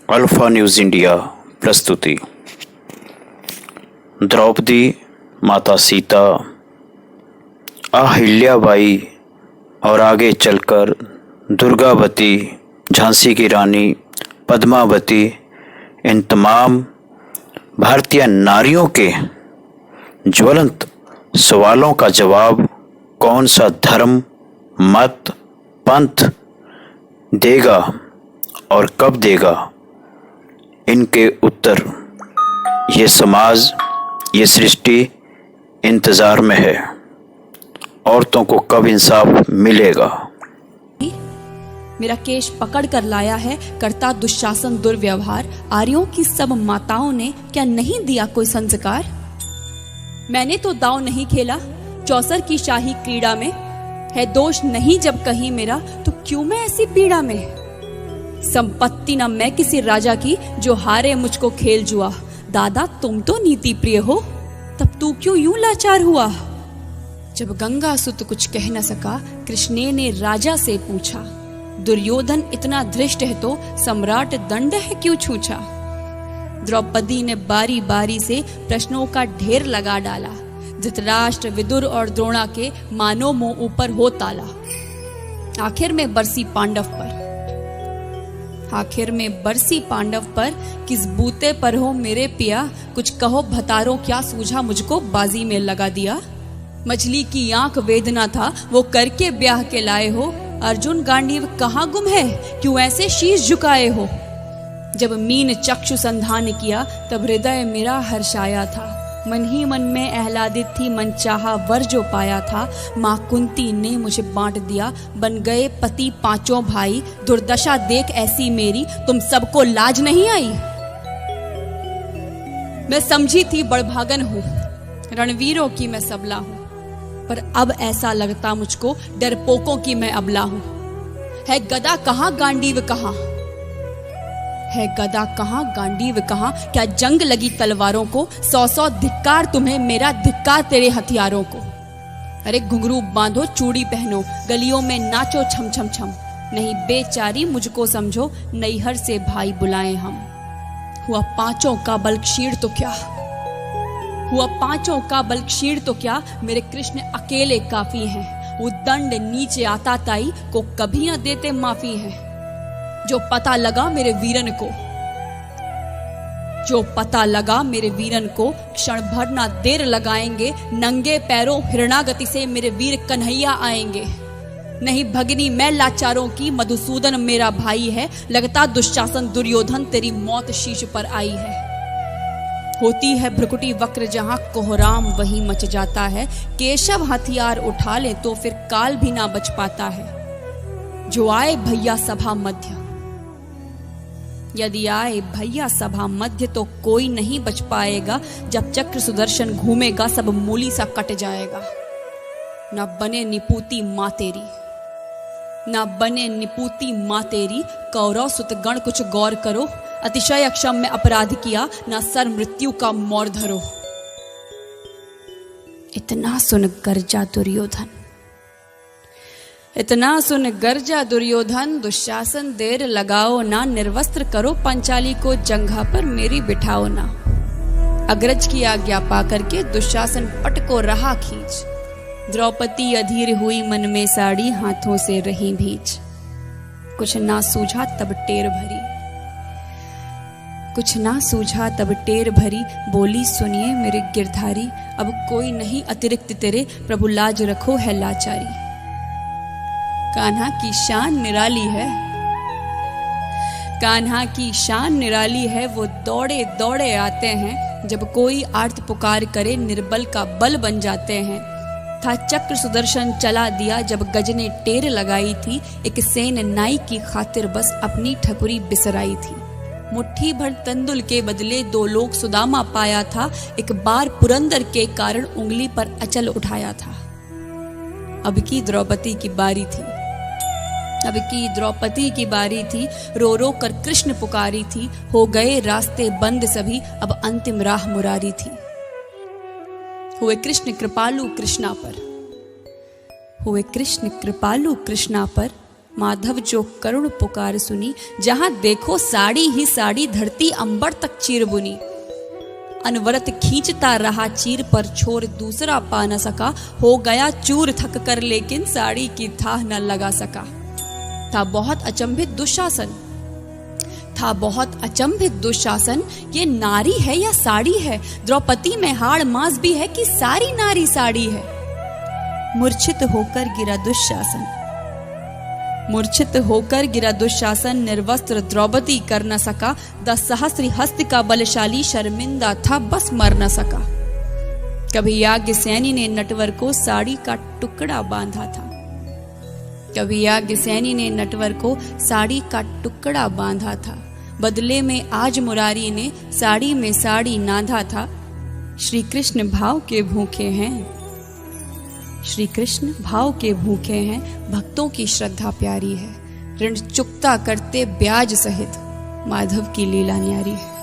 Alpha news India प्रस्तुति। द्रौपदी, माता सीता, अहिल्याबाई और आगे चलकर दुर्गावती, झांसी की रानी, पद्मावती, इन तमाम भारतीय नारियों के ज्वलंत सवालों का जवाब कौन सा धर्म, मत, पंथ देगा और कब देगा, इनके उत्तर ये समाज, ये सृष्टि इंतज़ार में है। औरतों को कब इंसाफ मिलेगा। मेरा केश पकड़ कर लाया है करता दुशासन दुर्व्यवहार। आर्यों की सब माताओं ने क्या नहीं दिया कोई संस्कार। मैंने तो दांव नहीं खेला चौसर की शाही क्रीड़ा में। है दोष नहीं जब कहीं मेरा तो क्यों मैं ऐसी पीड़ा में। संपत्ति न मैं किसी राजा की जो हारे मुझको खेल जुआ। दादा तुम तो नीति प्रिय हो तब तू क्यों यूं लाचार हुआ। जब गंगा सुत कुछ कह न सका कृष्ण ने राजा से पूछा। दुर्योधन इतना धृष्ट है तो सम्राट दंड है क्यों छूछा। द्रौपदी ने बारी बारी से प्रश्नों का ढेर लगा डाला। धृतराष्ट्र, विदुर और द्रोणा के मानो मुंह ऊपर हो ताला। आखिर में बरसी पांडव पर किस बूते पर हो मेरे पिया। कुछ कहो भतारो क्या सूझा मुझको बाजी में लगा दिया। मछली की आंख वेदना था वो करके ब्याह के लाए हो। अर्जुन गांडीव कहाँ गुम है क्यों ऐसे शीश झुकाए हो। जब मीन चक्षु संधान किया तब हृदय मेरा हर्षाया था। मन ही मन में आह्लादित थी मन चाहा वर जो पाया था। माँ कुंती ने मुझे बांट दिया बन गए पति पांचों भाई। दुर्दशा देख ऐसी मेरी तुम सबको लाज नहीं आई। मैं समझी थी बड़भागन हूँ रणवीरों की मैं सबला हूँ। पर अब ऐसा लगता मुझको डरपोकों की मैं अबला हूँ। है गदा कहाँ गांडीव कहाँ, है गदा कहाँ गांडीव कहाँ। क्या जंग लगी तलवारों को 100 धिक्कार तुम्हें मेरा धिक्कार तेरे हथियारों को। अरे घुंघरू बांधो चूड़ी पहनो गलियों में नाचो छम छम छम। नहीं बेचारी मुझको समझो नैहर से भाई बुलाएं हम। हुआ पांचों का बल क्षीण तो क्या मेरे कृष्ण अकेले काफी हैं। वो दंड नीचे आता ताई को कभी न देते माफी है। जो पता लगा मेरे वीरन को क्षण भर ना देर लगाएंगे। नंगे पैरों हिरणागति से मेरे वीर कन्हैया आएंगे। नहीं भगनी मैं लाचारों की मधुसूदन मेरा भाई है। लगता दुशासन दुर्योधन तेरी मौत शीश पर आई है। होती है भ्रुकुटी वक्र जहां कोहराम वहीं मच जाता है। केशव हथियार उठा ले तो फिर काल भी ना बच पाता है। जो आए भैया सभा मध्य, यदि आए भैया सभा मध्य तो कोई नहीं बच पाएगा। जब चक्र सुदर्शन घूमेगा सब मूली सा कट जाएगा। न बने निपूती माँ तेरी कौरव सुत गण कुछ गौर करो। अतिशय अक्षम्य अपराध किया न सर मृत्यु का मोर धरो। इतना सुन गर्जा दुर्योधन दुशासन देर लगाओ ना। निर्वस्त्र करो पंचाली को जंघा पर मेरी बिठाओ ना। अग्रज की आज्ञा पा करके दुशासन पट को रहा खींच। द्रौपदी अधीर हुई मन में साड़ी हाथों से रही भीज। कुछ ना सूझा तब टेर भरी बोली सुनिए मेरे गिरधारी। अब कोई नहीं अतिरिक्त तेरे प्रभु लाज रखो है लाचारी। कान्हा की शान निराली है वो दौड़े दौड़े आते हैं। जब कोई आर्त पुकार करे निर्बल का बल बन जाते हैं। था चक्र सुदर्शन चला दिया जब गज ने टेर लगाई थी। एक सेन नाई की खातिर बस अपनी ठकुरी बिसराई थी। मुट्ठी भर तंदुल के बदले 2 लोग सुदामा पाया था। एक बार पुरंदर के कारण उंगली पर अचल उठाया था। अब की द्रौपदी की बारी थी रो रो कर कृष्ण पुकारी थी। हो गए रास्ते बंद सभी अब अंतिम राह मुरारी थी। हुए कृष्ण कृपालु कृष्णा पर माधव जो करुण पुकार सुनी, जहां देखो साड़ी ही साड़ी, धरती अंबर तक चीर बुनी। अनवरत खींचता रहा चीर पर छोर, दूसरा पा न सका, हो गया चूर थक कर, लेकिन साड़ी की थाह न लगा सका। था बहुत अचंभित दुशासन, था बहुत अचंभित दुशासन, ये नारी है या साड़ी है? द्रौपदी में हाड़ मांस भी है कि सारी नारी साड़ी है? मूर्छित होकर गिरा दुशासन, मूर्छित होकर गिरा दुशासन, निर्वस्त्र द्रौपदी कर न सका। 10 सहस्त्र हस्त का बलशाली शर्मिंदा था, बस मर न सका। कभी याज्ञसेनी ने नटवर को साड़ी का टुकड़ा बांधा था, कभी याज्ञसेनी ने नटवर को साड़ी का टुकड़ा बांधा था। बदले में आज मुरारी ने साड़ी में साड़ी नांधा था। श्री कृष्ण भाव के भूखे हैं, श्री कृष्ण भाव के भूखे हैं, भक्तों की श्रद्धा प्यारी है। ऋण चुकता करते ब्याज सहित, माधव की लीला न्यारी है।